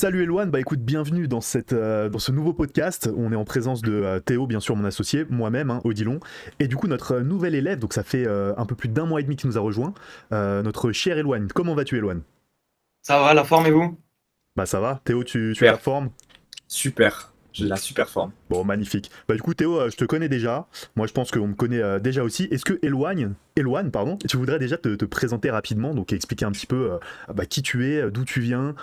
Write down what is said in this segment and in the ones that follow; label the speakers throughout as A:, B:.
A: Salut Eloane, bah écoute, bienvenue dans ce nouveau podcast. On est en présence de Théo, bien sûr, mon associé, moi-même, Odilon, et du coup notre nouvel élève, donc ça fait un peu plus d'un mois et demi qu'il nous a rejoint, notre cher Eloane. Comment vas-tu Eloane?
B: Ça va, la forme et vous?
A: Bah ça va, Théo, tu
C: Super,
A: performes?
C: super. J'ai la super forme.
A: Bon, magnifique. Bah du coup Théo, je te connais déjà, moi je pense qu'on me connaît déjà aussi. Est-ce que Eloane, pardon, tu voudrais déjà te présenter rapidement, donc expliquer un petit peu qui tu es, d'où tu viens,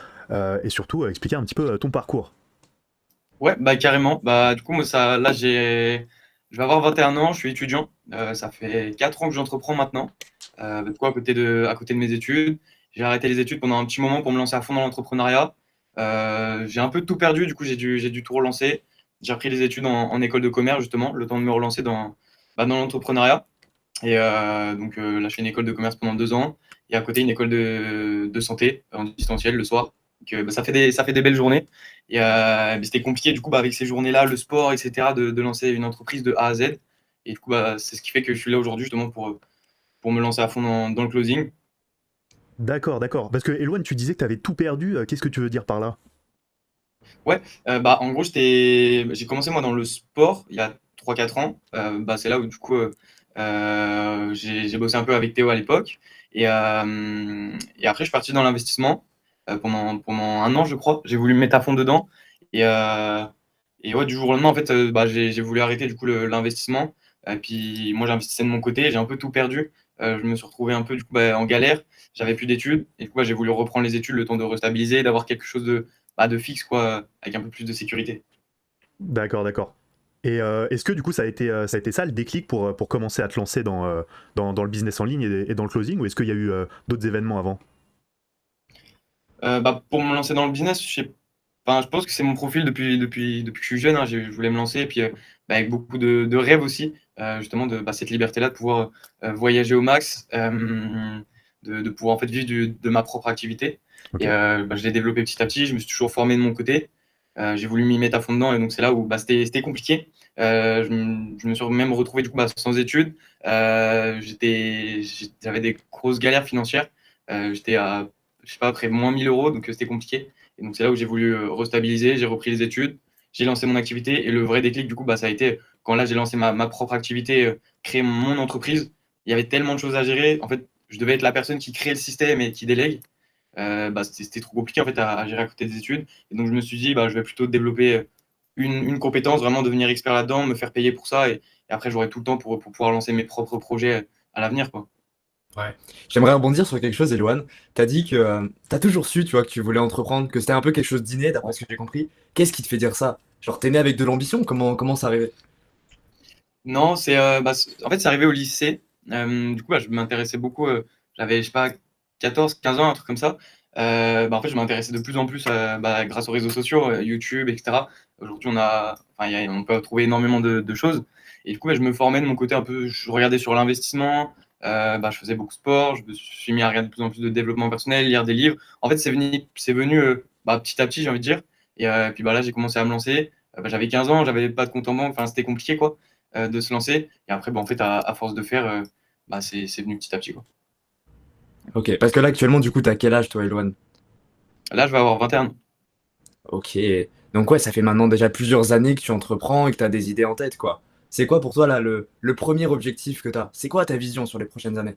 A: et surtout expliquer un petit peu ton parcours?
B: Ouais, bah carrément. Bah du coup, moi ça, là je vais avoir 21 ans, je suis étudiant. Ça fait 4 ans que j'entreprends maintenant. Du coup, à côté de mes études. J'ai arrêté les études pendant un petit moment pour me lancer à fond dans l'entrepreneuriat. J'ai un peu tout perdu, du coup j'ai dû tout relancer. J'ai repris les études en école de commerce justement, le temps de me relancer dans l'entrepreneuriat. Là, je fais une école de commerce pendant 2 ans et à côté une école de santé en distanciel le soir. Ça fait des belles journées. C'était compliqué du coup avec ces journées-là, le sport, etc., de lancer une entreprise de A à Z. Et du coup, c'est ce qui fait que je suis là aujourd'hui justement pour me lancer à fond dans le closing.
A: D'accord, d'accord. Parce que Eloane, tu disais que tu avais tout perdu. Qu'est-ce que tu veux dire par là?
B: Ouais, en gros, j'ai commencé moi dans le sport il y a 3 4 ans. C'est là où du coup, j'ai bossé un peu avec Théo à l'époque. Et après, je suis parti dans l'investissement pendant un an, je crois. J'ai voulu me mettre à fond dedans. Et, euh, et ouais, du jour au lendemain, en fait, j'ai voulu arrêter du coup l'investissement. Et puis moi, j'investissais de mon côté, j'ai un peu tout perdu. Je me suis retrouvé un peu du coup en galère. J'avais plus d'études. Et du coup, j'ai voulu reprendre les études, le temps de restabiliser, d'avoir quelque chose de fixe, quoi, avec un peu plus de sécurité.
A: D'accord, d'accord. Et est-ce que du coup ça a été ça le déclic pour commencer à te lancer dans le business en ligne et dans le closing, ou est-ce qu'il y a eu d'autres événements avant?
B: Pour me lancer dans le business, je pense que c'est mon profil depuis que je suis jeune, hein. Je voulais me lancer, et puis avec beaucoup de rêves aussi, justement, cette liberté-là de pouvoir voyager au max, de pouvoir en fait vivre de ma propre activité.
A: Ok.
B: Je l'ai développé petit à petit, je me suis toujours formé de mon côté. J'ai voulu m'y mettre à fond dedans, et donc c'est là où c'était compliqué. Je me suis même retrouvé du coup sans études. J'avais des grosses galères financières. J'étais à, je sais pas, après moins 1 000 euros, donc c'était compliqué. Et donc c'est là où j'ai voulu restabiliser, j'ai repris les études, j'ai lancé mon activité, et le vrai déclic du coup ça a été quand là j'ai lancé ma propre activité, créer mon entreprise. Il y avait tellement de choses à gérer, en fait je devais être la personne qui crée le système et qui délègue. C'était trop compliqué en fait à gérer à côté des études, et donc je me suis dit je vais plutôt développer une compétence, vraiment devenir expert là-dedans, me faire payer pour ça, et après j'aurai tout le temps pour pouvoir lancer mes propres projets à l'avenir, quoi.
C: Ouais. J'aimerais rebondir sur quelque chose, Eloane. T'as dit que t'as toujours su, tu vois, que tu voulais entreprendre, que c'était un peu quelque chose d'inné, d'après ce que j'ai compris. Qu'est-ce qui te fait dire ça? Genre, t'es né avec de l'ambition? Comment ça arrivait?
B: Non, en fait, c'est arrivé au lycée. Du coup, je m'intéressais beaucoup. J'avais, je sais pas, 14, 15 ans, un truc comme ça. En fait, je m'intéressais de plus en plus grâce aux réseaux sociaux, YouTube, etc. Aujourd'hui, on peut trouver énormément de choses. Et du coup, je me formais de mon côté un peu. Je regardais sur l'investissement. Je faisais beaucoup de sport. Je me suis mis à regarder de plus en plus de développement personnel, lire des livres. En fait, c'est venu petit à petit, j'ai envie de dire. Et puis là, j'ai commencé à me lancer. J'avais 15 ans, j'avais pas de compte en banque. Enfin, c'était compliqué, quoi, de se lancer. Et après, en fait, à force de faire, c'est venu petit à petit, quoi.
C: Ok, parce que là, actuellement, du coup, t'as quel âge, toi, Eloane?
B: Là, je vais avoir 21 ans.
C: Ok. Donc, ouais, ça fait maintenant déjà plusieurs années que tu entreprends et que t'as des idées en tête, quoi. C'est quoi pour toi, là, le premier objectif que t'as? C'est quoi ta vision sur les prochaines années?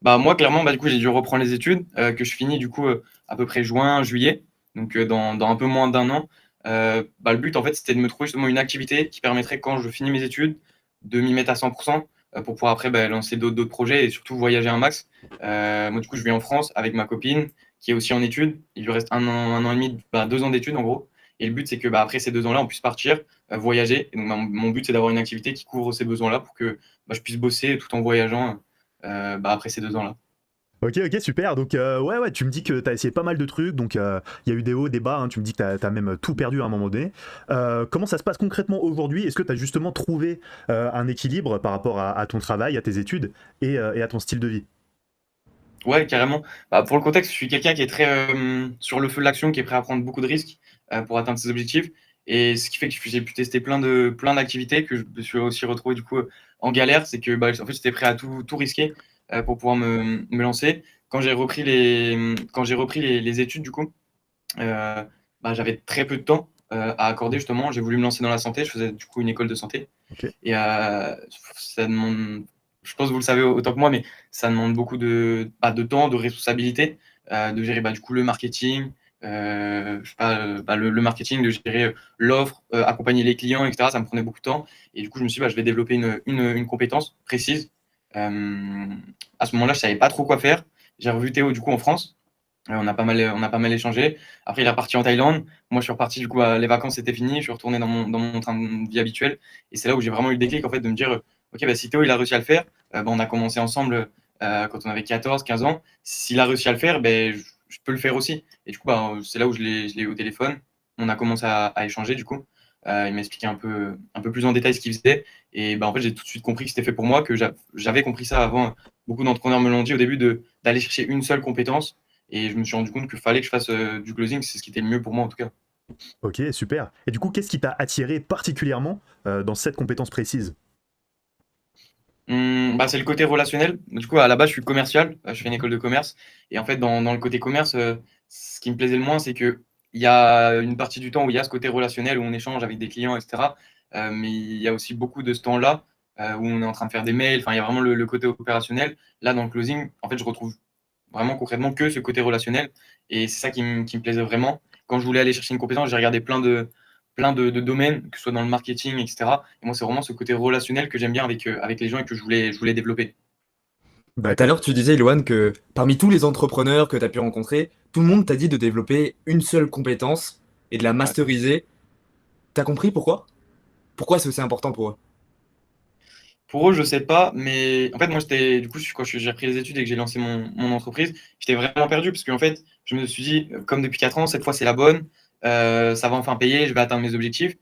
B: Moi, clairement, du coup, j'ai dû reprendre les études, que je finis, du coup, à peu près juin, juillet. Donc, dans un peu moins d'un an. Le but, en fait, c'était de me trouver justement une activité qui permettrait, quand je finis mes études, de m'y mettre à 100%, pour pouvoir après lancer d'autres projets et surtout voyager un max. Moi, du coup, je vis en France avec ma copine qui est aussi en études. Il lui reste un an et demi, 2 ans d'études en gros. Et le but, c'est que après ces 2 ans-là, on puisse partir, voyager. Et donc, mon but, c'est d'avoir une activité qui couvre ces besoins-là pour que je puisse bosser tout en voyageant, après ces 2 ans-là.
A: Ok, ok, super. Donc, ouais, ouais, tu me dis que t'as essayé pas mal de trucs. Donc, il y a eu des hauts, des bas. Tu me dis que t'as même tout perdu à un moment donné. Comment ça se passe concrètement aujourd'hui? Est-ce que t'as justement trouvé un équilibre par rapport à ton travail, à tes études et à ton style de vie?
B: Ouais, carrément. Pour le contexte, je suis quelqu'un qui est très sur le feu de l'action, qui est prêt à prendre beaucoup de risques pour atteindre ses objectifs. Et ce qui fait que j'ai pu tester plein d'activités, que je me suis aussi retrouvé du coup en galère. C'est que en fait, j'étais prêt à tout risquer pour pouvoir me lancer. Quand j'ai repris les études, du coup, euh, j'avais très peu de temps à accorder justement. J'ai voulu me lancer dans la santé. Je faisais du coup une école de santé.
A: Ok.
B: Et ça demande, je pense que vous le savez autant que moi, mais ça demande beaucoup de temps, de responsabilité, de gérer du coup le marketing, je sais pas, le marketing, de gérer l'offre, accompagner les clients, etc. Ça me prenait beaucoup de temps. Et du coup, je me suis dit, je vais développer une compétence précise. À ce moment-là, je savais pas trop quoi faire. J'ai revu Théo du coup en France. On a pas mal échangé. Après, il est reparti en Thaïlande. Moi, je suis reparti, du coup, les vacances étaient finies. Je suis retourné dans mon train de vie habituel. Et c'est là où j'ai vraiment eu le déclic, en fait, de me dire, OK, si Théo, il a réussi à le faire, on a commencé ensemble quand on avait 14, 15 ans. S'il a réussi à le faire, je peux le faire aussi. Et du coup, c'est là où je l'ai eu au téléphone. On a commencé à échanger, du coup. Il m'a expliqué un peu plus en détail ce qu'il faisait. Et en fait, j'ai tout de suite compris que c'était fait pour moi, que j'avais compris ça avant. Beaucoup d'entrepreneurs me l'ont dit au début, d'aller chercher une seule compétence. Et je me suis rendu compte qu'il fallait que je fasse du closing, c'est ce qui était le mieux pour moi en tout cas.
A: Ok, super. Et du coup, qu'est-ce qui t'a attiré particulièrement dans cette compétence précise?
B: C'est le côté relationnel. Du coup, à la base, je suis commercial, je fais une école de commerce. Et en fait, dans le côté commerce, ce qui me plaisait le moins, c'est qu'il y a une partie du temps où il y a ce côté relationnel, où on échange avec des clients, etc. Mais il y a aussi beaucoup de ce temps-là où on est en train de faire des mails. Enfin, il y a vraiment le côté opérationnel. Là, dans le closing, en fait, je retrouve vraiment concrètement que ce côté relationnel. Et c'est ça qui me plaisait vraiment. Quand je voulais aller chercher une compétence, j'ai regardé plein de domaines, que ce soit dans le marketing, etc. Et moi, c'est vraiment ce côté relationnel que j'aime bien avec les gens et que je voulais développer.
C: Bah, tout à l'heure, tu disais, Eloane, que parmi tous les entrepreneurs que tu as pu rencontrer, tout le monde t'a dit de développer une seule compétence et de la
B: Ouais.
C: masteriser. T'as compris pourquoi? Pourquoi c'est aussi important pour eux?
B: Pour eux, je sais pas, mais en fait, moi, du coup, quand j'ai repris les études et que j'ai lancé mon entreprise, j'étais vraiment perdu parce qu'en fait, je me suis dit, comme depuis 4 ans, cette fois, c'est la bonne, ça va enfin payer, je vais atteindre mes objectifs.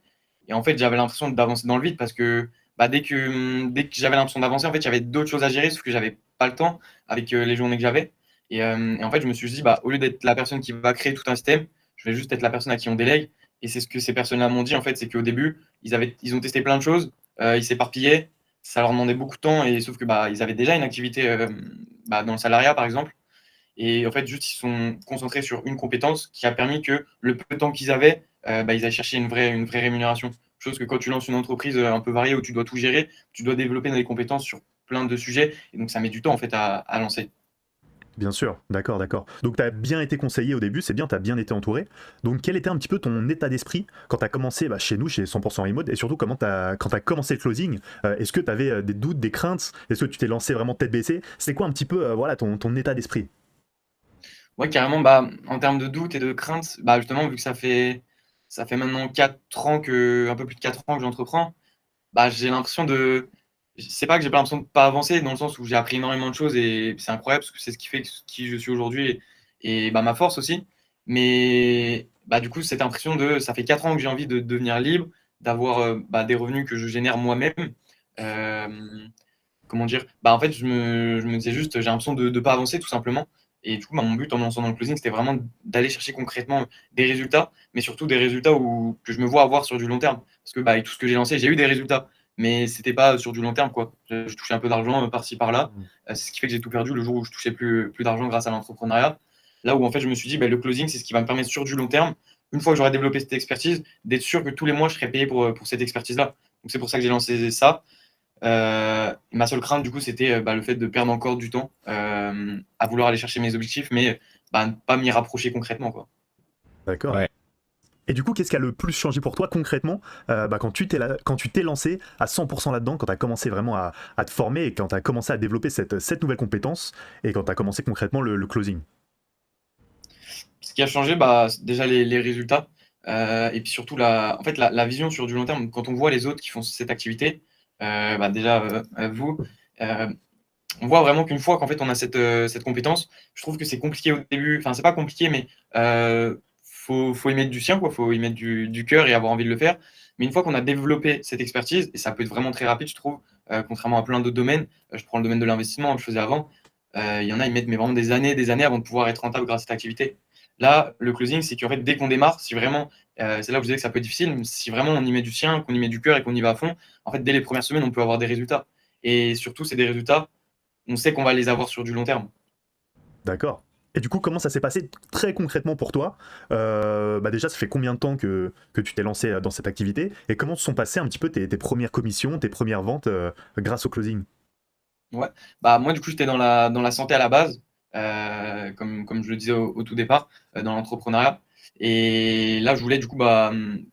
B: Et en fait, j'avais l'impression d'avancer dans le vide parce que dès que j'avais l'impression d'avancer, en fait, j'avais d'autres choses à gérer, sauf que j'avais pas le temps avec les journées que j'avais. Et en fait, je me suis dit, au lieu d'être la personne qui va créer tout un système, je vais juste être la personne à qui on délègue. Et c'est ce que ces personnes-là m'ont dit, en fait, c'est qu'au début, ils ont testé plein de choses, ils s'éparpillaient, ça leur demandait beaucoup de temps, et sauf que ils avaient déjà une activité dans le salariat, par exemple. Et en fait, juste, ils sont concentrés sur une compétence qui a permis que le peu de temps qu'ils avaient, ils aient cherché une vraie rémunération. Chose que quand tu lances une entreprise un peu variée où tu dois tout gérer, tu dois développer des compétences sur plein de sujets. Et donc, ça met du temps en fait à lancer.
A: Bien sûr, d'accord, d'accord. Donc tu as bien été conseillé au début, c'est bien, tu as bien été entouré. Donc quel était un petit peu ton état d'esprit quand tu as commencé chez nous, chez 100% Remote, et surtout quand tu as commencé le closing? Est-ce que tu avais des doutes, des craintes? Est-ce que tu t'es lancé vraiment tête baissée? C'est quoi un petit peu voilà, ton état d'esprit?
B: Ouais, carrément, en termes de doute et de crainte, justement, vu que ça fait maintenant 4 ans un peu plus de 4 ans que j'entreprends, j'ai l'impression de. C'est pas que j'ai pas l'impression de pas avancer, dans le sens où j'ai appris énormément de choses et c'est incroyable parce que c'est ce qui fait qui je suis aujourd'hui et ma force aussi. Mais du coup, cette impression ça fait 4 ans que j'ai envie de devenir libre, d'avoir des revenus que je génère moi-même. Euh, Comment dire? En fait, je me disais juste, j'ai l'impression de ne pas avancer tout simplement. Et du coup, mon but en me lançant dans le closing, c'était vraiment d'aller chercher concrètement des résultats, mais surtout des résultats que je me vois avoir sur du long terme. Parce que avec tout ce que j'ai lancé, j'ai eu des résultats, mais c'était pas sur du long terme, quoi. Je touchais un peu d'argent par-ci par-là. C'est ce qui fait que j'ai tout perdu le jour où je touchais plus d'argent grâce à l'entrepreneuriat. Là où en fait, je me suis dit, le closing, c'est ce qui va me permettre sur du long terme, une fois que j'aurai développé cette expertise, d'être sûr que tous les mois, je serai payé pour cette expertise-là. Donc c'est pour ça que j'ai lancé ça. Ma seule crainte, du coup, c'était le fait de perdre encore du temps à vouloir aller chercher mes objectifs, mais ne pas m'y rapprocher concrètement, quoi.
A: D'accord.
C: Ouais.
A: Et du coup, qu'est-ce qui a le plus changé pour toi concrètement quand tu t'es lancé à 100% là-dedans, quand tu as commencé vraiment à te former et quand tu as commencé à développer cette nouvelle compétence et quand tu as commencé concrètement le closing?
B: Ce qui a changé, c'est déjà les résultats et puis surtout en fait, la vision sur du long terme. Quand on voit les autres qui font cette activité, déjà, vous, euh, on voit vraiment qu'une fois qu'en fait on a cette compétence, je trouve que c'est compliqué au début. Enfin, c'est pas compliqué, mais faut y mettre du sien, quoi. Faut y mettre du cœur et avoir envie de le faire. Mais une fois qu'on a développé cette expertise, et ça peut être vraiment très rapide, je trouve, contrairement à plein d'autres domaines. Je prends le domaine de l'investissement, je faisais avant. Il y en a, ils mettent mais vraiment des années avant de pouvoir être rentable grâce à cette activité. Là, le closing, c'est qu'en fait, dès qu'on démarre, si vraiment, c'est là où je disais que ça peut être difficile, mais si vraiment on y met du sien, qu'on y met du cœur et qu'on y va à fond, en fait, dès les premières semaines, on peut avoir des résultats. Et surtout, c'est des résultats, on sait qu'on va les avoir sur du long terme.
A: D'accord. Et du coup, comment ça s'est passé très concrètement pour toi? Bah déjà, ça fait combien de temps que tu t'es lancé dans cette activité? Et comment se sont passées un petit peu tes premières commissions, tes premières ventes grâce au closing?
B: Ouais, bah, moi, du coup, j'étais dans la santé à la base, comme je le disais au tout départ, dans l'entrepreneuriat et là, je voulais, du coup,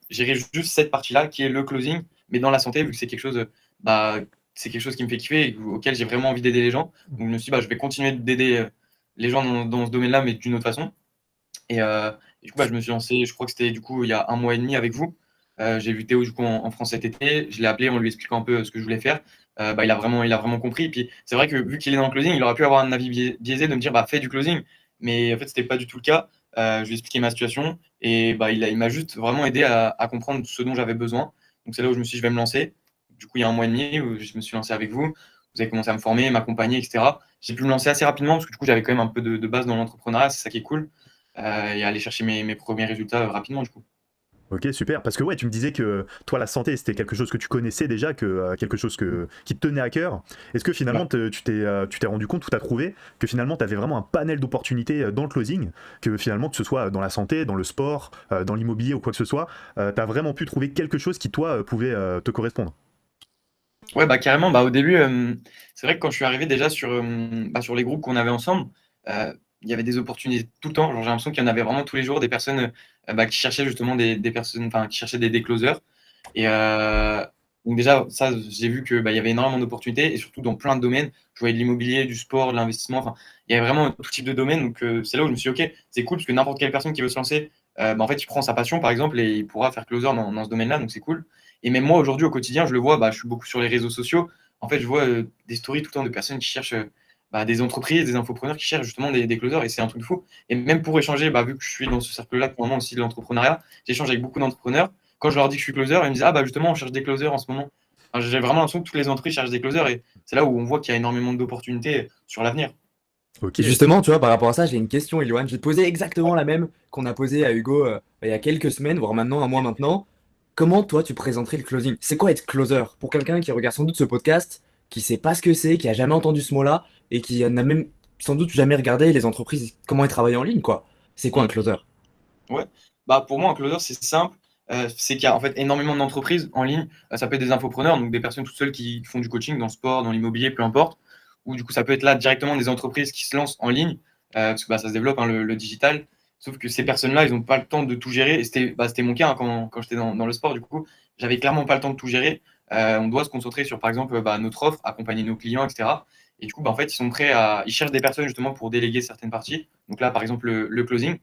B: gérer juste cette partie-là qui est le closing, mais dans la santé, vu que c'est quelque chose, bah, c'est quelque chose qui me fait kiffer et auquel j'ai vraiment envie d'aider les gens. Donc je me suis dit: «Bah, je vais continuer d'aider, les gens dans ce domaine-là, mais d'une autre façon». Et du coup, je me suis lancé, je crois que c'était du coup il y a 1 mois et demi avec vous. J'ai vu Théo du coup en France cet été. Je l'ai appelé en lui expliquant un peu ce que je voulais faire. Il a vraiment compris. Et puis c'est vrai que vu qu'il est dans le closing, il aurait pu avoir un avis biaisé de me dire bah fais du closing. Mais en fait, c'était pas du tout le cas. Je lui ai expliqué ma situation et il m'a juste vraiment aidé à comprendre ce dont j'avais besoin. Donc c'est là où je me suis dit je vais me lancer. Du coup, il y a 1 mois et demi où je me suis lancé avec vous. Vous avez commencé à me former, m'accompagner, etc. J'ai pu me lancer assez rapidement parce que du coup j'avais quand même un peu de base dans l'entrepreneuriat, c'est ça qui est cool. Et aller chercher mes premiers résultats rapidement du coup.
A: Ok, super. Parce que ouais, tu me disais que toi, la santé, c'était quelque chose que tu connaissais déjà, que quelque chose qui te tenait à cœur. Est-ce que finalement,
B: Ouais.
A: tu t'es rendu compte, ou tu as trouvé que finalement, tu avais vraiment un panel d'opportunités dans le closing, que finalement, que ce soit dans la santé, dans le sport, dans l'immobilier ou quoi que ce soit, tu as vraiment pu trouver quelque chose qui, toi, pouvait te correspondre?
B: Ouais, bah carrément, au début, c'est vrai que quand je suis arrivé déjà sur les groupes qu'on avait ensemble, il y avait des opportunités tout le temps. Genre, j'ai l'impression qu'il y en avait vraiment tous les jours des personnes, qui cherchaient justement des personnes, enfin qui cherchaient des closers. Et donc déjà ça, j'ai vu que, il y avait énormément d'opportunités et surtout dans plein de domaines. Je voyais de l'immobilier, du sport, de l'investissement, enfin, il y avait vraiment tout type de domaine. Donc c'est là où je me suis dit: «OK, c'est cool» parce que n'importe quelle personne qui veut se lancer, en fait, il prend sa passion par exemple et il pourra faire closer dans ce domaine-là, donc c'est cool. Et même moi aujourd'hui au quotidien, je le vois, je suis beaucoup sur les réseaux sociaux. En fait, je vois, des stories tout le temps de personnes qui cherchent, des entreprises, des infopreneurs qui cherchent justement des closers et c'est un truc de fou. Et même pour échanger, vu que je suis dans ce cercle-là pour le moment aussi de l'entrepreneuriat, j'échange avec beaucoup d'entrepreneurs. Quand je leur dis que je suis closer, ils me disent: «Ah justement, on cherche des closers en ce moment». Enfin, j'ai vraiment l'impression que toutes les entreprises cherchent des closers et c'est là où on voit qu'il y a énormément d'opportunités sur l'avenir.
A: Ok.
C: Et justement, tu vois, par rapport à ça, j'ai une question, Eloane. Je vais te poser exactement la même qu'on a posée à Hugo il y a quelques semaines, voire maintenant, un mois maintenant. Comment toi, tu présenterais le closing? C'est quoi être closer? Pour quelqu'un qui regarde sans doute ce podcast, qui sait pas ce que c'est, qui a jamais entendu ce mot-là, et qui n'a même sans doute jamais regardé les entreprises, comment elles travaillent en ligne, quoi. C'est quoi un
B: Mmh.
C: closer?
B: Ouais, pour moi, un closer, c'est simple. C'est qu'il y a en fait énormément d'entreprises en ligne. Ça peut être des infopreneurs, donc des personnes toutes seules qui font du coaching dans le sport, dans l'immobilier, peu importe. Ou du coup, ça peut être là directement des entreprises qui se lancent en ligne, parce que ça se développe, hein, le digital. Sauf que ces personnes-là, ils n'ont pas le temps de tout gérer. Et c'était mon cas hein, quand j'étais dans le sport, du coup, j'avais clairement pas le temps de tout gérer. On doit se concentrer sur, par exemple, notre offre, accompagner nos clients, etc. Et du coup, en fait, ils cherchent des personnes justement pour déléguer certaines parties. Donc là, par exemple, le closing.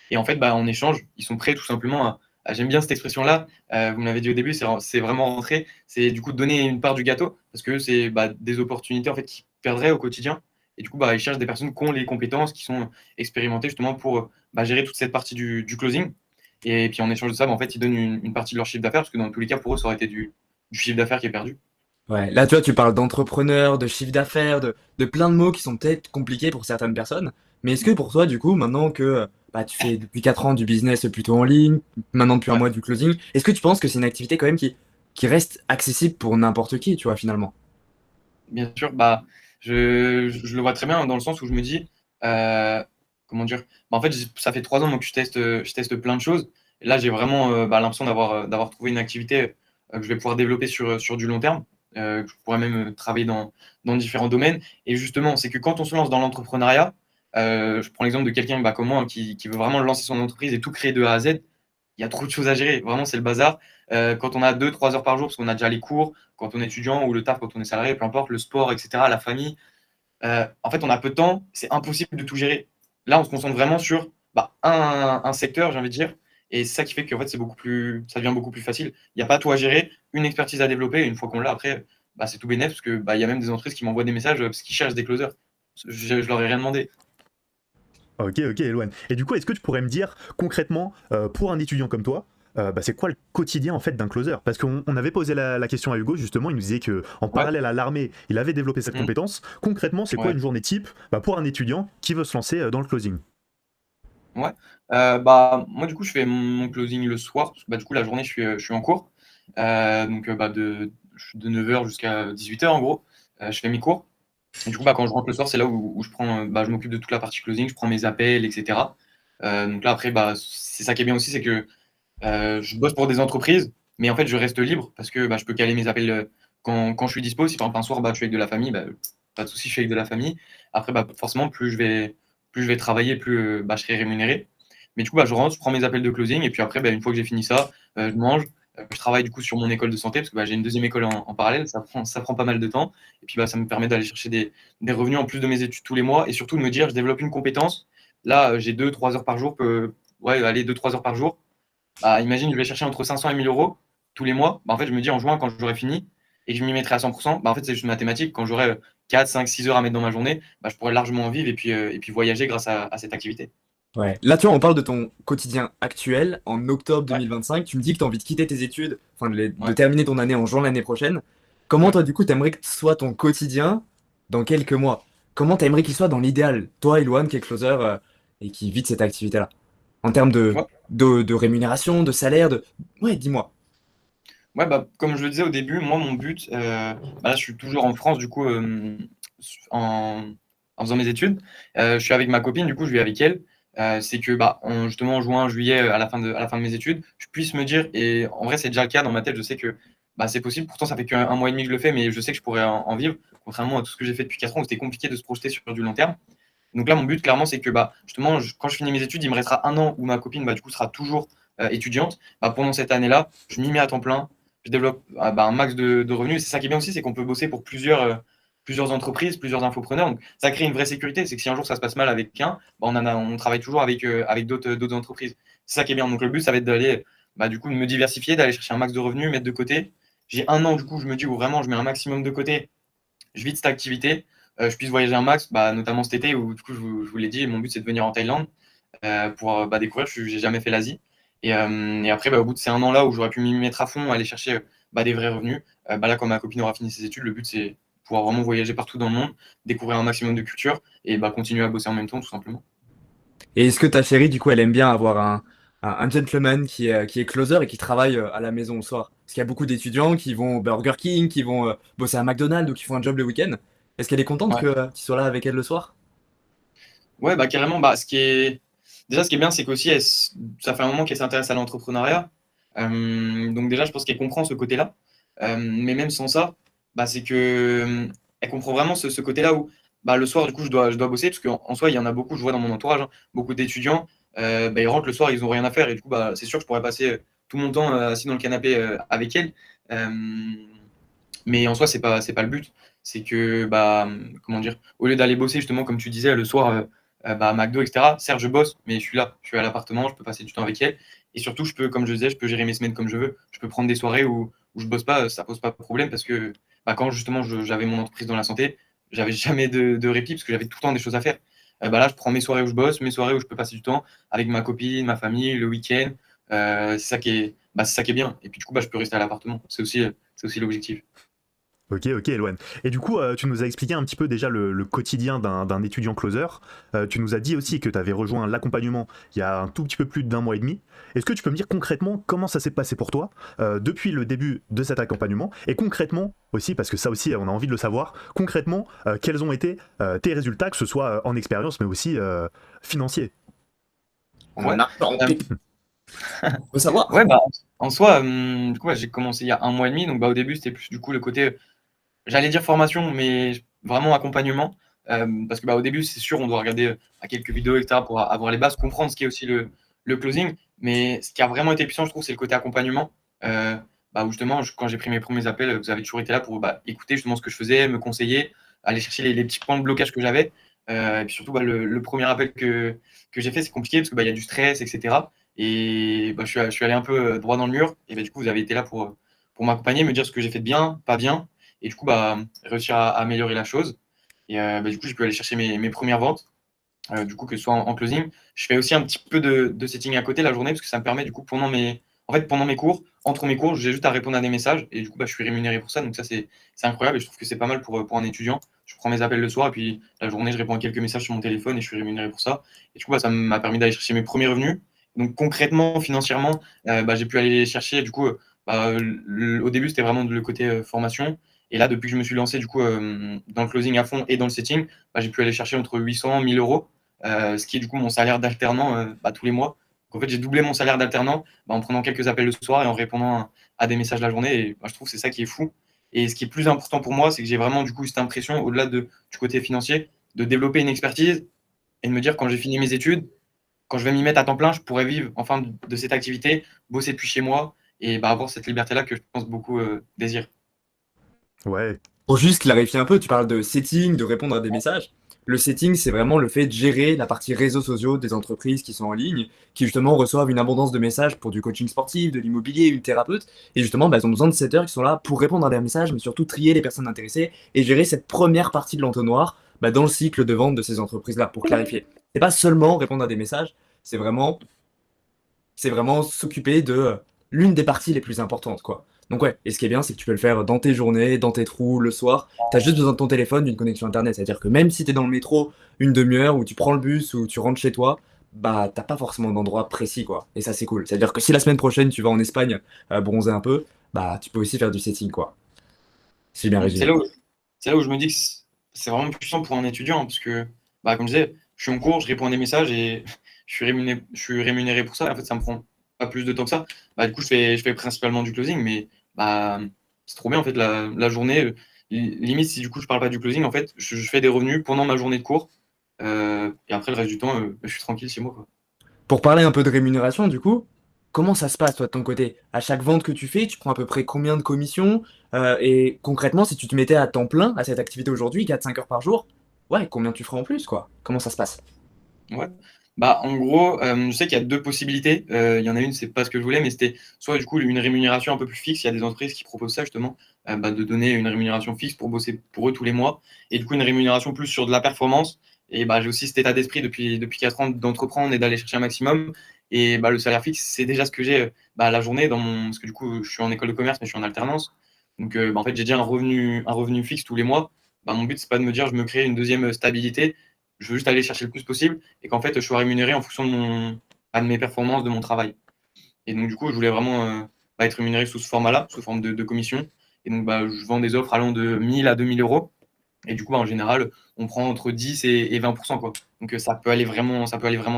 B: Et en fait, en échange, ils sont prêts tout simplement j'aime bien cette expression-là, vous me l'avez dit au début, c'est vraiment rentrer, c'est du coup donner une part du gâteau parce que c'est des opportunités en fait qu'ils perdraient au quotidien. Et du coup, ils cherchent des personnes qui ont les compétences, qui sont expérimentées justement pour gérer toute cette partie du closing. Et puis en échange de ça, en fait, ils donnent une partie de leur chiffre d'affaires parce que dans tous les cas, pour eux, ça aurait été du chiffre d'affaires qui est perdu.
C: Ouais, là, tu vois, tu parles d'entrepreneur, de chiffre d'affaires, de plein de mots qui sont peut-être compliqués pour certaines personnes. Mais est-ce que pour toi, du coup, maintenant que tu fais depuis 4 ans du business plutôt en ligne, maintenant depuis un
B: Ouais,
C: mois du closing, est-ce que tu penses que c'est une activité quand même qui reste accessible pour n'importe qui, tu vois, finalement?
B: bien sûr, je le vois très bien dans le sens où je me dis, comment dire? En fait, ça fait 3 ans donc que je teste plein de choses et là, j'ai vraiment, l'impression d'avoir trouvé une activité, que je vais pouvoir développer sur du long terme, que je pourrais même, travailler dans différents domaines et justement, c'est que quand on se lance dans l'entrepreneuriat, je prends l'exemple de quelqu'un, comme moi, hein, qui veut vraiment lancer son entreprise et tout créer de A à Z. Il y a trop de choses à gérer. Vraiment, c'est le bazar. Quand on a 2-3 heures par jour, parce qu'on a déjà les cours, quand on est étudiant ou le taf, quand on est salarié, peu importe, le sport, et cetera, la famille, en fait, on a peu de temps, c'est impossible de tout gérer. Là, on se concentre vraiment sur, un secteur, j'ai envie de dire et c'est ça qui fait qu'en fait, ça devient beaucoup plus facile. Il y a pas tout à gérer, une expertise à développer et une fois qu'on l'a après, c'est tout bénef parce que, il y a même des entreprises qui m'envoient des messages, parce qu'ils cherchent des closers. Je leur ai rien demandé.
A: Ok, ok, Eloane. Et du coup, est-ce que tu pourrais me dire concrètement, pour un étudiant comme toi, c'est quoi le quotidien en fait d'un closer? Parce qu'on avait posé la question à Hugo justement, il nous disait que en
B: Ouais.
A: parallèle à l'armée, il avait développé cette
B: Mmh.
A: compétence. Concrètement, c'est quoi
B: Ouais.
A: une journée type pour un étudiant qui veut se lancer dans le closing?
B: Ouais, moi du coup je fais mon closing le soir, parce que, du coup la journée je suis en cours, donc de 9 heures jusqu'à 18 heures en gros, je fais mes cours Et du coup, bah, quand je rentre le soir, c'est là où je prends, je m'occupe de toute la partie closing, je prends mes appels, et cetera. Donc là, après, bah, c'est ça qui est bien aussi, c'est que je bosse pour des entreprises, mais en fait, je reste libre parce que bah, je peux caler mes appels quand je suis dispo. Si par exemple un soir, bah, je suis avec de la famille, bah, pas de souci, je suis avec de la famille. Après, bah, forcément, plus je vais travailler, plus bah, je serai rémunéré. Mais du coup, bah, je rentre, je prends mes appels de closing, et puis après, bah, une fois que j'ai fini ça, je mange. Je travaille du coup sur mon école de santé parce que bah, j'ai une deuxième école en parallèle, ça prend pas mal de temps. Et puis bah, ça me permet d'aller chercher des revenus en plus de mes études tous les mois et surtout de me dire, je développe une compétence. Là, j'ai 2-3 heures par jour, ouais, allez, 2-3 heures par jour. Bah, imagine, je vais chercher entre 500 et 1000 euros tous les mois. Bah, en fait, je me dis en juin, quand j'aurai fini et que je m'y mettrai à 100%, bah, en fait, c'est juste mathématique. Quand j'aurai 4, 5, 6 heures à mettre dans ma journée, bah, je pourrais largement en vivre et puis voyager grâce à cette activité.
C: Ouais. Là, tu vois, on parle de ton quotidien actuel. En octobre
B: Ouais,
C: 2025, tu me dis que tu as envie de quitter tes études, enfin de
B: ouais,
C: terminer ton année en juin l'année prochaine. Comment
B: ouais.
C: toi, du coup, t'aimerais que soit ton quotidien dans quelques mois? Comment t'aimerais qu'il soit dans l'idéal? Toi, Eloane, qui est closer et qui vit de cette activité-là. En termes
B: Ouais.
C: de rémunération, de salaire, de... Ouais, dis-moi.
B: Ouais, bah, comme je le disais au début, moi, mon but, bah, là, je suis toujours en France, du coup, en, en faisant mes études. Je suis avec ma copine, du coup, je vis avec elle. C'est que, bah, justement, en juin, juillet, à la fin de mes études, je puisse me dire, et en vrai, c'est déjà le cas dans ma tête, je sais que bah, c'est possible. Pourtant, ça fait qu'un mois et demi que je le fais, mais je sais que je pourrais en vivre, contrairement à tout ce que j'ai fait depuis 4 ans où c'était compliqué de se projeter sur du long terme. Donc là, mon but, clairement, c'est que bah, justement, quand je finis mes études, il me restera un an où ma copine, bah, du coup, sera toujours étudiante. Bah, pendant cette année-là, je m'y mets à temps plein, je développe bah, un max de revenus. Et c'est ça qui est bien aussi, c'est qu'on peut bosser pour plusieurs entreprises, plusieurs infopreneurs. Donc ça crée une vraie sécurité. C'est que si un jour ça se passe mal avec un, bah, on travaille toujours avec d'autres entreprises. C'est ça qui est bien. Donc le but, ça va être d'aller, bah, du coup, de me diversifier, d'aller chercher un max de revenus, mettre de côté. J'ai un an, du coup, je me dis où vraiment je mets un maximum de côté, je vis de cette activité, je puisse voyager un max, bah, notamment cet été où du coup je vous l'ai dit, mon but c'est de venir en Thaïlande pour bah, découvrir, j'ai jamais fait l'Asie. Et après, bah, au bout de ces un an là où j'aurais pu m'y mettre à fond, aller chercher bah, des vrais revenus, bah, là quand ma copine aura fini ses études, le but c'est de pouvoir vraiment voyager partout dans le monde, découvrir un maximum de cultures et bah, continuer à bosser en même temps tout simplement.
C: Et est-ce que ta chérie, du coup, elle aime bien avoir un gentleman qui est closer et qui travaille à la maison le soir? Parce qu'il y a beaucoup d'étudiants qui vont au Burger King, qui vont bosser à McDonald's ou qui font un job le week-end. Est-ce qu'elle est contente
B: Ouais.
C: que tu sois là avec elle le soir?
B: Ouais, bah carrément, bah, déjà ce qui est bien, c'est qu'aussi ça fait un moment qu'elle s'intéresse à l'entrepreneuriat. Donc déjà, je pense qu'elle comprend ce côté-là. Mais même sans ça, bah, c'est que elle comprend vraiment ce côté-là où bah, le soir, du coup, je dois bosser, parce qu'en soi, il y en a beaucoup, je vois dans mon entourage, hein, beaucoup d'étudiants, bah, ils rentrent le soir, ils n'ont rien à faire, et du coup, bah, c'est sûr que je pourrais passer tout mon temps assis dans le canapé avec elle. Euh, mais en soi, c'est pas le but. C'est que, bah, comment dire, au lieu d'aller bosser, justement, comme tu disais, le soir, bah, à McDo, etc., certes, je bosse, mais je suis là, je suis à l'appartement, je peux passer du temps avec elle. Et surtout, comme je disais, je peux gérer mes semaines comme je veux. Je peux prendre des soirées où je bosse pas, ça pose pas de problème parce que bah, quand justement j'avais mon entreprise dans la santé, j'avais jamais de répit parce que j'avais tout le temps des choses à faire. Bah là, je prends mes soirées où je bosse, mes soirées où je peux passer du temps avec ma copine, ma famille, le week-end. C'est ça qui est bien. Et puis du coup, bah, je peux rester à l'appartement. C'est aussi l'objectif.
A: Ok, ok, Eloane. Et du coup, tu nous as expliqué un petit peu déjà le quotidien d'un étudiant closer. Tu nous as dit aussi que tu avais rejoint l'accompagnement il y a un tout petit peu plus d'un mois et demi. Est-ce que tu peux me dire concrètement comment ça s'est passé pour toi depuis le début de cet accompagnement? Et concrètement aussi, parce que ça aussi, on a envie de le savoir, concrètement, quels ont été tes résultats, que ce soit en expérience, mais aussi financiers?
C: En
B: Ouais.
C: argent,
B: Euh,
C: on peut savoir.
B: ouais, bah, en soi, du coup, ouais, j'ai commencé il y a un mois et demi. Donc, bah, au début, c'était plus du coup le côté, j'allais dire formation, mais vraiment accompagnement. Parce que bah, au début, c'est sûr, on doit regarder à quelques vidéos, etc., pour avoir les bases, comprendre ce qui est aussi le closing. Mais ce qui a vraiment été puissant, je trouve, c'est le côté accompagnement. Euh, Bah, où justement, quand j'ai pris mes premiers appels, vous avez toujours été là pour bah, écouter justement ce que je faisais, me conseiller, aller chercher les petits points de blocage que j'avais. Et puis surtout, bah, le premier appel que j'ai fait, c'est compliqué parce qu'il bah, y a du stress, etc. Et bah, je suis allé un peu droit dans le mur. Et bah, du coup, vous avez été là pour m'accompagner, me dire ce que j'ai fait de bien, pas bien et du coup bah, réussir à améliorer la chose. Et bah, du coup, j'ai pu aller chercher mes premières ventes, du coup, que ce soit en closing. Je fais aussi un petit peu de setting à côté la journée parce que ça me permet, du coup, en fait, pendant mes cours, entre mes cours, j'ai juste à répondre à des messages et du coup, bah, je suis rémunéré pour ça. Donc, ça, c'est incroyable et je trouve que c'est pas mal pour un étudiant. Je prends mes appels le soir et puis la journée, je réponds à quelques messages sur mon téléphone et je suis rémunéré pour ça. Et du coup, bah, ça m'a permis d'aller chercher mes premiers revenus. Donc, concrètement, financièrement, bah, j'ai pu aller chercher, du coup, bah, au début, c'était vraiment le côté formation. Et là, depuis que je me suis lancé du coup dans le closing à fond et dans le setting, bah, j'ai pu aller chercher entre 800 et 1000 euros, ce qui est du coup mon salaire d'alternant tous les mois. Donc, en fait, j'ai doublé mon salaire d'alternant en prenant quelques appels le soir et en répondant à des messages la journée. Et je trouve que c'est ça qui est fou. Et ce qui est plus important pour moi, c'est que j'ai vraiment du coup cette impression, au-delà du côté financier, de développer une expertise et de me dire quand j'ai fini mes études, quand je vais m'y mettre à temps plein, je pourrais vivre enfin de cette activité, bosser depuis chez moi et avoir cette liberté-là que je pense beaucoup désirent.
A: Ouais.
C: Pour juste clarifier un peu, tu parles de setting, de répondre à des messages. Le setting, c'est vraiment le fait de gérer la partie réseaux sociaux des entreprises qui sont en ligne, qui justement reçoivent une abondance de messages pour du coaching sportif, de l'immobilier, une thérapeute. Et justement, elles ont besoin de setters qui sont là pour répondre à des messages, mais surtout trier les personnes intéressées et gérer cette première partie de l'entonnoir dans le cycle de vente de ces entreprises-là, pour clarifier. C'est pas seulement répondre à des messages, c'est vraiment s'occuper de l'une des parties les plus importantes, quoi. Donc ouais, et ce qui est bien, c'est que tu peux le faire dans tes journées, dans tes trous, le soir. Tu as juste besoin de ton téléphone, d'une connexion internet. C'est-à-dire que même si tu es dans le métro une demi-heure, ou tu prends le bus, ou tu rentres chez toi, bah t'as pas forcément d'endroit précis, quoi. Et ça, c'est cool. C'est-à-dire que si la semaine prochaine, tu vas en Espagne bronzer un peu, bah tu peux aussi faire du setting, quoi. Si j'ai bien
B: C'est
C: résumé.
B: là où, c'est là où je me dis que c'est vraiment puissant pour un étudiant, parce que, comme je disais, je suis en cours, je réponds à des messages et je suis rémunéré pour ça. En fait, ça me prend pas plus de temps que ça. Du coup, je fais principalement du closing, mais c'est trop bien, en fait, la journée. Limite, si du coup, je parle pas du closing, en fait, je fais des revenus pendant ma journée de cours. Et après, le reste du temps, je suis tranquille chez moi, quoi.
C: Pour parler un peu de rémunération, du coup, comment ça se passe, toi, de ton côté? À chaque vente que tu fais, tu prends à peu près combien de commissions? Et concrètement, si tu te mettais à temps plein à cette activité aujourd'hui, 4-5 heures par jour, ouais, combien tu ferais en plus, quoi? Comment ça se passe?
B: Ouais. En gros, je sais qu'il y a 2 possibilités. Il y en a une, c'est pas ce que je voulais, mais c'était soit du coup une rémunération un peu plus fixe. Il y a des entreprises qui proposent ça justement, de donner une rémunération fixe pour bosser pour eux tous les mois et du coup une rémunération plus sur de la performance et j'ai aussi cet état d'esprit depuis 4 ans d'entreprendre et d'aller chercher un maximum et le salaire fixe, c'est déjà ce que j'ai, la journée parce que du coup, je suis en école de commerce, mais je suis en alternance. Donc en fait, j'ai déjà un revenu fixe tous les mois. Mon but, c'est pas de me dire: «Je me crée une deuxième stabilité». Je veux juste aller chercher le plus possible et qu'en fait, je sois rémunéré en fonction de mes performances, de mon travail. Et donc, du coup, je voulais vraiment être rémunéré sous ce format-là, sous forme de commission. Et donc, je vends des offres allant de 1000 à 2000 euros. Et du coup, en général, on prend entre 10 et 20%, quoi. Donc, ça peut aller vraiment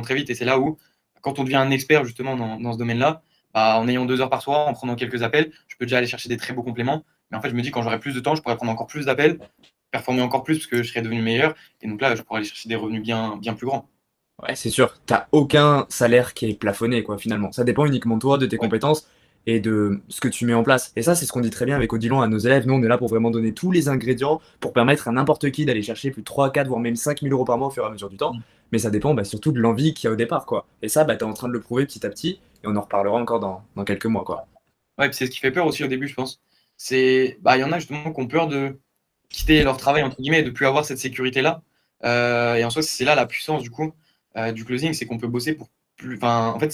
B: très vite. Et c'est là où, quand on devient un expert justement dans ce domaine-là, en ayant 2 heures par soir, en prenant quelques appels, je peux déjà aller chercher des très beaux compléments. Mais en fait, je me dis, quand j'aurai plus de temps, je pourrais prendre encore plus d'appels, performer encore plus parce que je serai devenu meilleur. Et donc là, je pourrais aller chercher des revenus bien, bien plus grands.
C: Ouais, c'est sûr, t'as aucun salaire qui est plafonné, quoi, finalement. Ça dépend uniquement de toi, de tes
B: Ouais.
C: compétences et de ce que tu mets en place. Et ça, c'est ce qu'on dit très bien avec Odilon à nos élèves. Nous, on est là pour vraiment donner tous les ingrédients pour permettre à n'importe qui d'aller chercher plus de 3, 4, voire même 5 000 euros par mois au fur et à mesure du temps.
B: Mm.
C: Mais ça dépend surtout de l'envie qu'il y a au départ, quoi. Et ça, t'es en train de le prouver petit à petit et on en reparlera encore dans quelques mois, quoi.
B: Ouais, puis c'est ce qui fait peur aussi au début, je pense. Il y en a justement qui ont peur de quitter leur travail, entre guillemets, et de plus avoir cette sécurité-là. Et en soi, c'est là la puissance du coup du closing, c'est qu'on peut bosser pour plus. Enfin, en fait,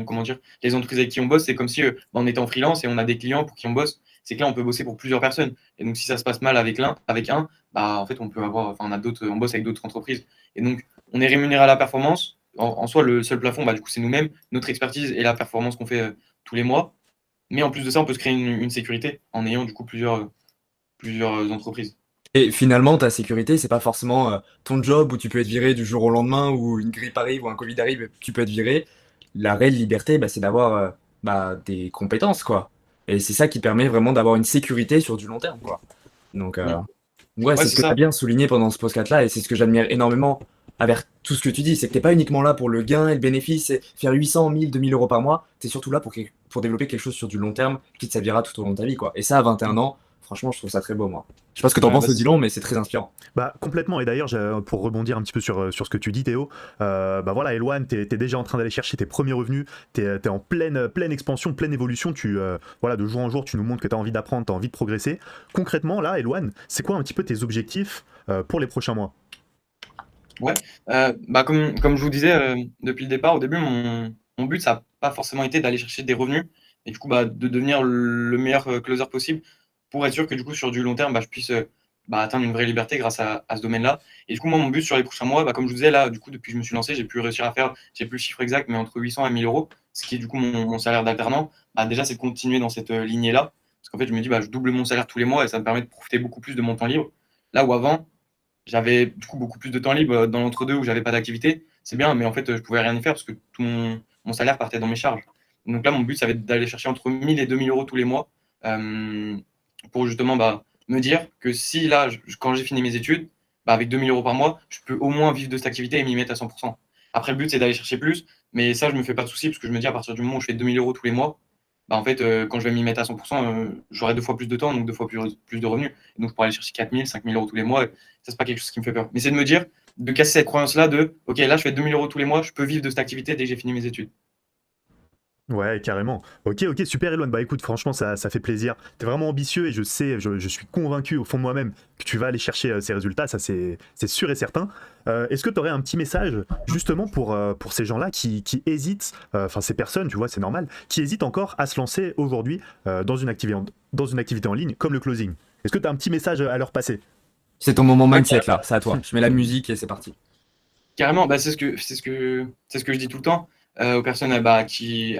B: comment dire, les entreprises avec qui on bosse, c'est comme si on était en freelance et on a des clients pour qui on bosse. C'est que là, on peut bosser pour plusieurs personnes. Et donc, si ça se passe mal avec un, en fait, on peut avoir, enfin, on bosse avec d'autres entreprises. Et donc, on est rémunéré à la performance. En soi, le seul plafond, du coup, c'est nous-mêmes, notre expertise et la performance qu'on fait tous les mois. Mais en plus de ça, on peut se créer une sécurité en ayant du coup plusieurs entreprises.
C: Et finalement, ta sécurité, c'est pas forcément ton job où tu peux être viré du jour au lendemain, ou une grippe arrive ou un Covid arrive, et tu peux être viré. La réelle liberté, c'est d'avoir des compétences, quoi. Et c'est ça qui permet vraiment d'avoir une sécurité sur du long terme, quoi. Donc,
B: Mm.
C: ouais,
B: Ouais,
C: c'est ce
B: c'est
C: que tu as
B: ça.
C: bien souligné pendant ce podcast-là, et c'est ce que j'admire énormément avec tout ce que tu dis. C'est que t'es pas uniquement là pour le gain et le bénéfice, et faire 800, 1000, 2000 euros par mois. T'es surtout là pour développer quelque chose sur du long terme qui te servira tout au long de ta vie, quoi. Et ça, à 21 ans, franchement, je trouve ça très beau, moi. Je sais pas ce que t'en
B: Ouais,
C: penses, Odilon, mais c'est très inspirant.
A: Complètement. Et d'ailleurs, pour rebondir un petit peu sur ce que tu dis, Théo, voilà, Eloane, t'es déjà en train d'aller chercher tes premiers revenus, t'es en pleine expansion, pleine évolution, voilà, de jour en jour, tu nous montres que t'as envie d'apprendre, t'as envie de progresser. Concrètement, là, Eloane, c'est quoi un petit peu tes objectifs pour les prochains mois?
B: Ouais. Comme je vous disais depuis le départ, au début, mon but, ça n'a pas forcément été d'aller chercher des revenus et du coup, de devenir le meilleur closer possible pour être sûr que du coup, sur du long terme, je puisse atteindre une vraie liberté grâce à ce domaine-là. Et du coup, moi, mon but sur les prochains mois, comme je vous disais, là, du coup, depuis que je me suis lancé, j'ai pu réussir à faire, j'ai plus le chiffre exact, mais entre 800 et 1000 euros, ce qui est du coup mon salaire d'alternant. Déjà, c'est de continuer dans cette lignée-là, Parce qu'en fait, je me dis, bah, je double mon salaire tous les mois et ça me permet de profiter beaucoup plus de mon temps libre. Là où avant, j'avais du coup beaucoup plus de temps libre dans l'entre-deux où j'avais pas d'activité. C'est bien, mais en fait, je pouvais rien y faire parce que tout mon salaire partait dans mes charges. Donc là, mon but, ça va être d'aller chercher entre 1000 et 2000 euros tous les mois pour justement me dire que si là, quand j'ai fini mes études, avec 2000 euros par mois, je peux au moins vivre de cette activité et m'y mettre à 100%. Après, le but, c'est d'aller chercher plus, mais ça, je me fais pas de soucis parce que je me dis à partir du moment où je fais 2000 euros tous les mois, en fait, quand je vais m'y mettre à 100%, j'aurai 2 fois plus de temps, donc 2 fois plus de revenus. Et donc, je pourrais aller chercher 4000, 5000 euros tous les mois. Ça, c'est pas quelque chose qui me fait peur. Mais c'est de me dire, de casser cette croyance-là de, OK, là, je fais 2000 euros tous les mois, je peux vivre de cette activité dès que j'ai fini mes études.
A: Ouais, carrément. Ok, ok, super Elon. Bah écoute, franchement, ça fait plaisir. T'es vraiment ambitieux et je sais, je suis convaincu au fond de moi-même que tu vas aller chercher ces résultats, ça c'est sûr et certain. Est-ce que tu aurais un petit message justement pour ces gens-là qui hésitent, enfin ces personnes, tu vois, c'est normal, qui hésitent encore à se lancer aujourd'hui dans une activité en ligne comme le closing? Est-ce que tu as un petit message à leur passer?
C: C'est ton moment mindset là, c'est à toi. Je mets la musique et c'est parti.
B: Carrément, c'est ce que je dis tout le temps aux personnes avec qui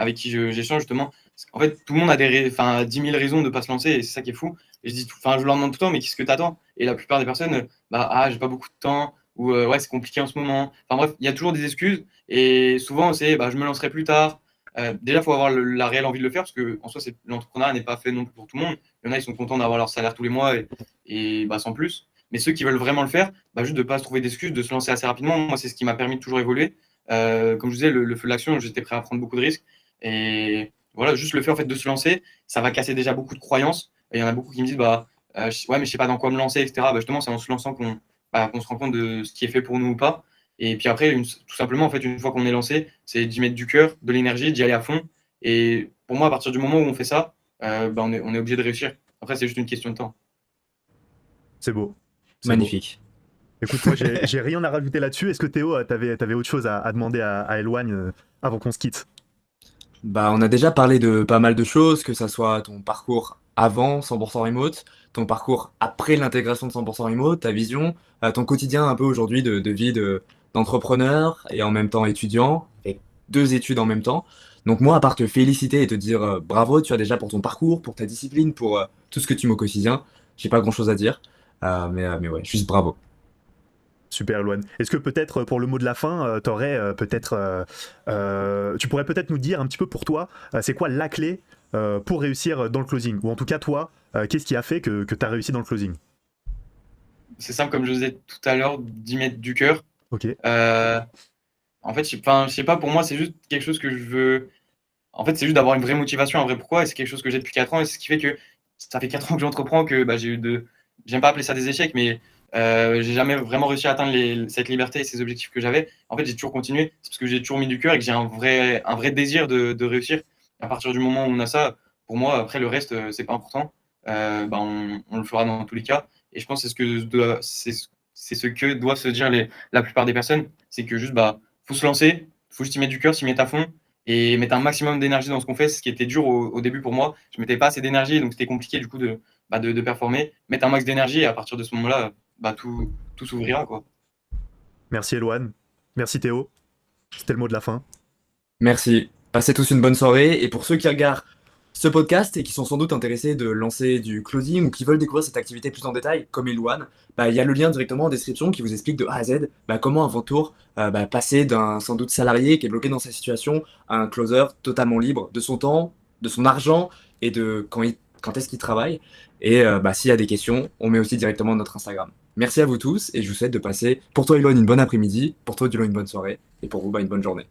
B: j'échange justement. En fait, tout le monde a 10 000 raisons de ne pas se lancer et c'est ça qui est fou. Et je leur demande tout le temps, mais qu'est-ce que tu attends? Et la plupart des personnes, j'ai pas beaucoup de temps ou ouais, c'est compliqué en ce moment. Enfin bref, il y a toujours des excuses et souvent c'est je me lancerai plus tard. Déjà, il faut avoir la réelle envie de le faire parce que en soi, l'entrepreneuriat n'est pas fait non plus pour tout le monde. Il y en a, ils sont contents d'avoir leur salaire tous les mois et sans plus. Mais ceux qui veulent vraiment le faire, juste de ne pas se trouver d'excuses, de se lancer assez rapidement. Moi, c'est ce qui m'a permis de toujours évoluer. Comme je disais, le feu de l'action, j'étais prêt à prendre beaucoup de risques. Et voilà, juste le fait en fait, de se lancer, ça va casser déjà beaucoup de croyances. Et il y en a beaucoup qui me disent, ouais, mais je sais pas dans quoi me lancer, etc. Justement, c'est en se lançant qu'on se rend compte de ce qui est fait pour nous ou pas. Et puis après, tout simplement, en fait, une fois qu'on est lancé, c'est d'y mettre du cœur, de l'énergie, d'y aller à fond. Et pour moi, à partir du moment où on fait ça, on est obligé de réussir. Après, c'est juste une question de temps.
A: C'est beau. C'est
C: Magnifique.
A: beau. Écoute, moi j'ai rien à rajouter là-dessus. Est-ce que Théo, t'avais autre chose à demander à Eloigne avant qu'on se quitte?
C: On a déjà parlé de pas mal de choses, que ça soit ton parcours avant 100% remote, ton parcours après l'intégration de 100% remote, ta vision, ton quotidien un peu aujourd'hui de vie d'entrepreneur et en même temps étudiant, et 2 études en même temps. Donc moi, à part te féliciter et te dire bravo, tu as déjà pour ton parcours, pour ta discipline, pour tout ce que tu mets au quotidien, j'ai pas grand-chose à dire. Mais ouais, juste bravo.
A: Super, Eloane. Est-ce que peut-être pour le mot de la fin, tu pourrais peut-être nous dire un petit peu pour toi, c'est quoi la clé pour réussir dans le closing? Ou en tout cas, toi, qu'est-ce qui a fait que tu as réussi dans le closing?
B: C'est simple, comme je disais tout à l'heure, d'y mettre du cœur.
A: Ok.
B: En fait, je sais pas, pour moi, c'est juste quelque chose que je veux. En fait, c'est juste d'avoir une vraie motivation, un vrai pourquoi. Et c'est quelque chose que j'ai depuis 4 ans. Et c'est ce qui fait que ça fait 4 ans que j'entreprends, que j'ai eu de. J'aime pas appeler ça des échecs, mais j'ai jamais vraiment réussi à atteindre cette liberté et ces objectifs que j'avais. En fait, j'ai toujours continué. C'est parce que j'ai toujours mis du cœur et que j'ai un vrai désir de réussir. À partir du moment où on a ça, pour moi, après, le reste, c'est pas important. On le fera dans tous les cas. Et je pense que c'est ce que doivent se dire la plupart des personnes. C'est que juste, faut se lancer, faut juste y mettre du cœur, s'y mettre à fond et mettre un maximum d'énergie dans ce qu'on fait. Ce qui était dur au début pour moi. Je mettais pas assez d'énergie, donc c'était compliqué du coup de performer. Mettre un max d'énergie et à partir de ce moment-là, tout s'ouvrira, quoi.
A: Merci, Eloane. Merci, Théo. C'était le mot de la fin.
C: Merci. Passez tous une bonne soirée. Et pour ceux qui regardent ce podcast et qui sont sans doute intéressés de lancer du closing ou qui veulent découvrir cette activité plus en détail, comme Elouane, il y a le lien directement en description qui vous explique de A à Z comment à votre tour passer d'un sans doute salarié qui est bloqué dans sa situation à un closer totalement libre de son temps, de son argent et de quand est-ce qu'il travaille. Et s'il y a des questions, on met aussi directement notre Instagram. Merci à vous tous et je vous souhaite de passer, pour toi Elouane, une bonne après-midi, pour toi Dylan, une bonne soirée et pour vous une bonne journée.